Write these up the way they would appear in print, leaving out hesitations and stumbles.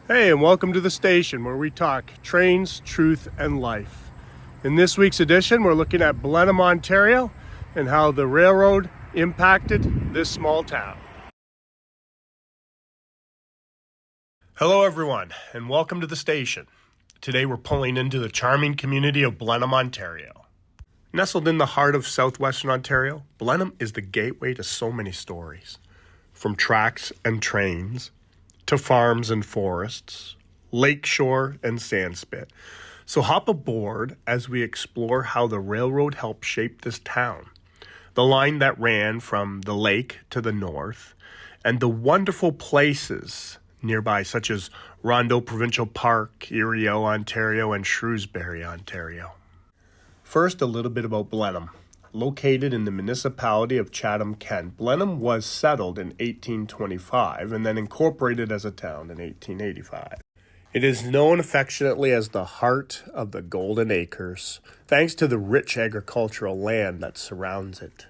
Hey, and welcome to the station where we talk trains, truth, and life. In this week's edition, we're looking at Blenheim, Ontario, and how the railroad impacted this small town. Hello, everyone, and welcome to the station. Today, we're pulling into the charming community of Blenheim, Ontario. Nestled in the heart of southwestern Ontario, Blenheim is the gateway to so many stories, from tracks and trains to farms and forests, lakeshore and sandspit. So hop aboard as we explore how the railroad helped shape this town, the line that ran from the lake to the north, and the wonderful places nearby such as Rondeau Provincial Park, Erieau, Ontario, and Shrewsbury, Ontario. First, a little bit about Blenheim. Located in the municipality of Chatham-Kent, Blenheim was settled in 1825 and then incorporated as a town in 1885. It is known affectionately as the heart of the Golden Acres, thanks to the rich agricultural land that surrounds it.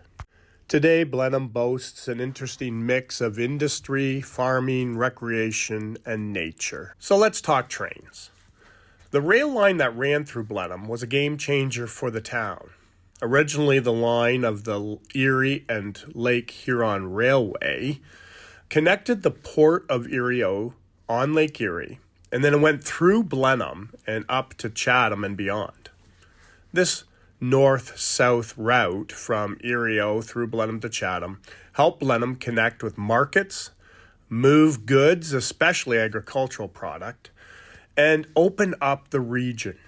Today, Blenheim boasts an interesting mix of industry, farming, recreation, and nature. So let's talk trains. The rail line that ran through Blenheim was a game changer for the town. Originally, the line of the Erie and Lake Huron Railway connected the port of Erieau on Lake Erie, and then it went through Blenheim and up to Chatham and beyond. This north-south route from Erieau through Blenheim to Chatham helped Blenheim connect with markets, move goods, especially agricultural product, and open up the region.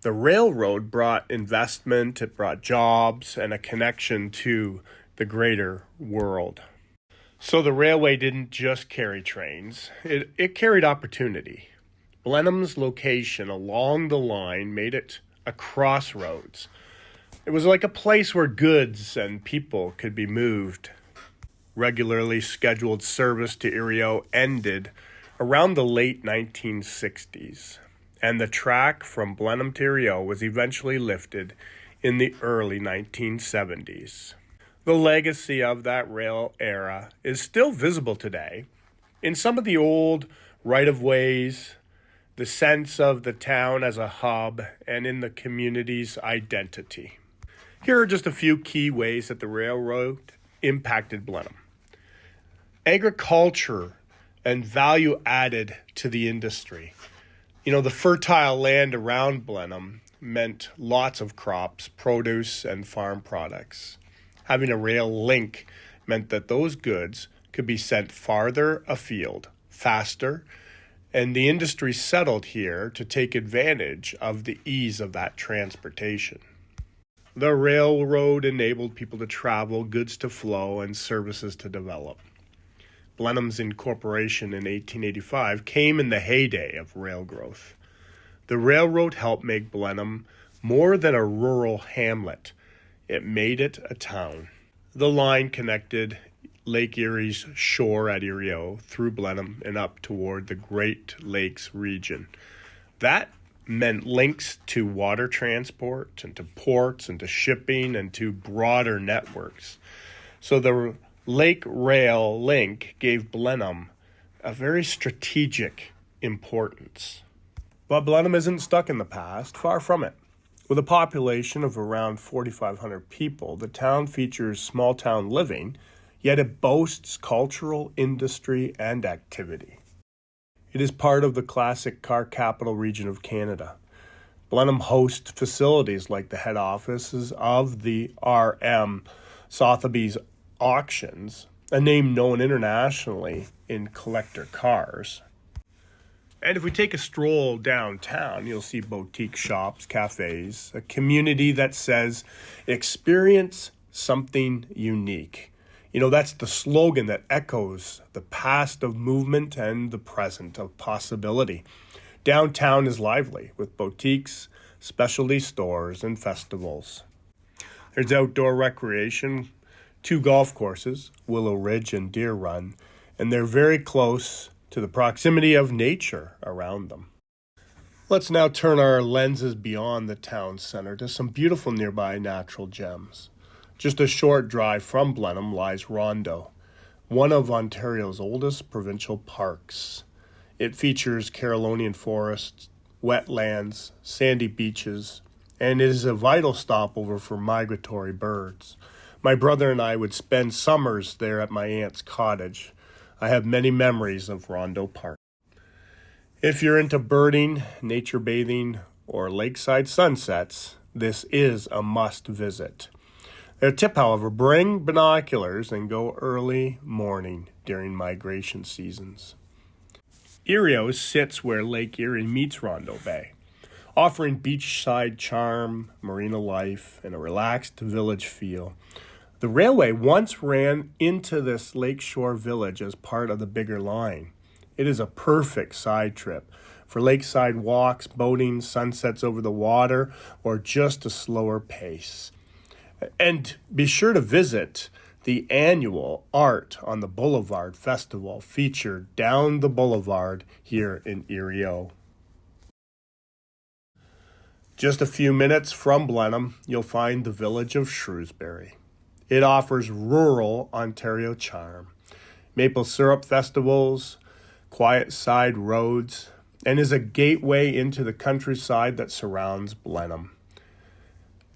The railroad brought investment, it brought jobs, and a connection to the greater world. So the railway didn't just carry trains, it carried opportunity. Blenheim's location along the line made it a crossroads. It was like a place where goods and people could be moved. Regularly scheduled service to Erieau ended around the late 1960s. And the track from Blenheim to Erieau was eventually lifted in the early 1970s. The legacy of that rail era is still visible today in some of the old right-of-ways, the sense of the town as a hub, and in the community's identity. Here are just a few key ways that the railroad impacted Blenheim. Agriculture and value added to the industry. The fertile land around Blenheim meant lots of crops, produce, and farm products. Having a rail link meant that those goods could be sent farther afield, faster, and the industry settled here to take advantage of the ease of that transportation. The railroad enabled people to travel, goods to flow, and services to develop. Blenheim's incorporation in 1885 came in the heyday of rail growth. The railroad helped make Blenheim more than a rural hamlet. It made it a town. The line connected Lake Erie's shore at Erieau through Blenheim and up toward the Great Lakes region. That meant links to water transport and to ports and to shipping and to broader networks. So the Lake Rail link gave Blenheim a very strategic importance. But Blenheim isn't stuck in the past, far from it. With a population of around 4,500 people, the town features small town living, yet it boasts cultural, industry, and activity. It is part of the classic car capital region of Canada. Blenheim hosts facilities like the head offices of the R.M. Sotheby's Auctions, a name known internationally in collector cars. And if we take a stroll downtown, you'll see boutique shops, cafes, a community that says, experience something unique. That's the slogan that echoes the past of movement and the present of possibility. Downtown is lively with boutiques, specialty stores, and festivals. There's outdoor recreation, 2 golf courses, Willow Ridge and Deer Run, and they're very close to the proximity of nature around them. Let's now turn our lenses beyond the town center to some beautiful nearby natural gems. Just a short drive from Blenheim lies Rondeau, one of Ontario's oldest provincial parks. It features Carolinian forests, wetlands, sandy beaches, and it is a vital stopover for migratory birds. My brother and I would spend summers there at my aunt's cottage. I have many memories of Rondeau Park. If you're into birding, nature bathing, or lakeside sunsets, this is a must visit. A tip, however, bring binoculars and go early morning during migration seasons. Erieau sits where Lake Erie meets Rondeau Bay, offering beachside charm, marina life, and a relaxed village feel. The railway once ran into this lakeshore village as part of the bigger line. It is a perfect side trip for lakeside walks, boating, sunsets over the water, or just a slower pace. And be sure to visit the annual Art on the Boulevard Festival featured down the boulevard here in Erieau. Just a few minutes from Blenheim, you'll find the village of Shrewsbury. It offers rural Ontario charm, maple syrup festivals, quiet side roads, and is a gateway into the countryside that surrounds Blenheim.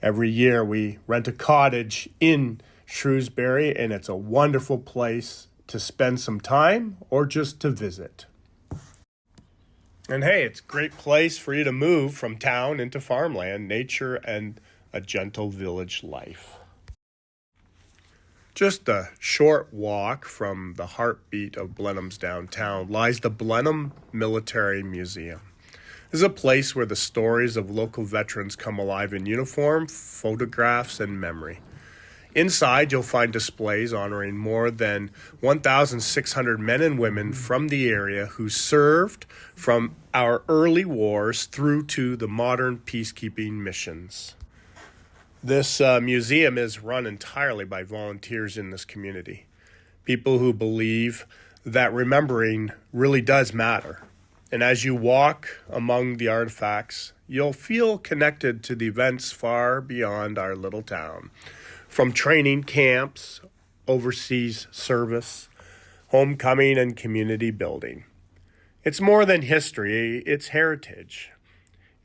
Every year we rent a cottage in Shrewsbury, and it's a wonderful place to spend some time or just to visit. And hey, it's a great place for you to move from town into farmland, nature, and a gentle village life. Just a short walk from the heartbeat of Blenheim's downtown lies the Blenheim Military Museum. This is a place where the stories of local veterans come alive in uniform, photographs, and memory. Inside, you'll find displays honoring more than 1,600 men and women from the area who served from our early wars through to the modern peacekeeping missions. This museum is run entirely by volunteers in this community, people who believe that remembering really does matter. And as you walk among the artifacts, you'll feel connected to the events far beyond our little town. From training camps, overseas service, homecoming, and community building. It's more than history, it's heritage.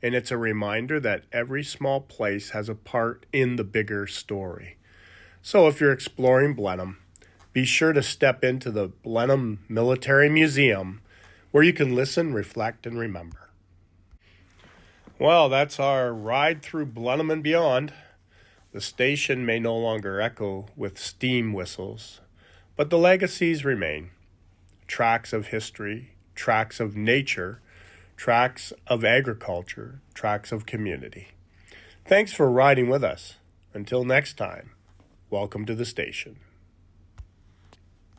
And it's a reminder that every small place has a part in the bigger story. So if you're exploring Blenheim, be sure to step into the Blenheim Military Museum, where you can listen, reflect, and remember. Well, that's our ride through Blenheim and beyond. The station may no longer echo with steam whistles, but the legacies remain. Tracks of history, tracks of nature, tracks of agriculture, tracks of community. Thanks for riding with us. Until next time, welcome to the station.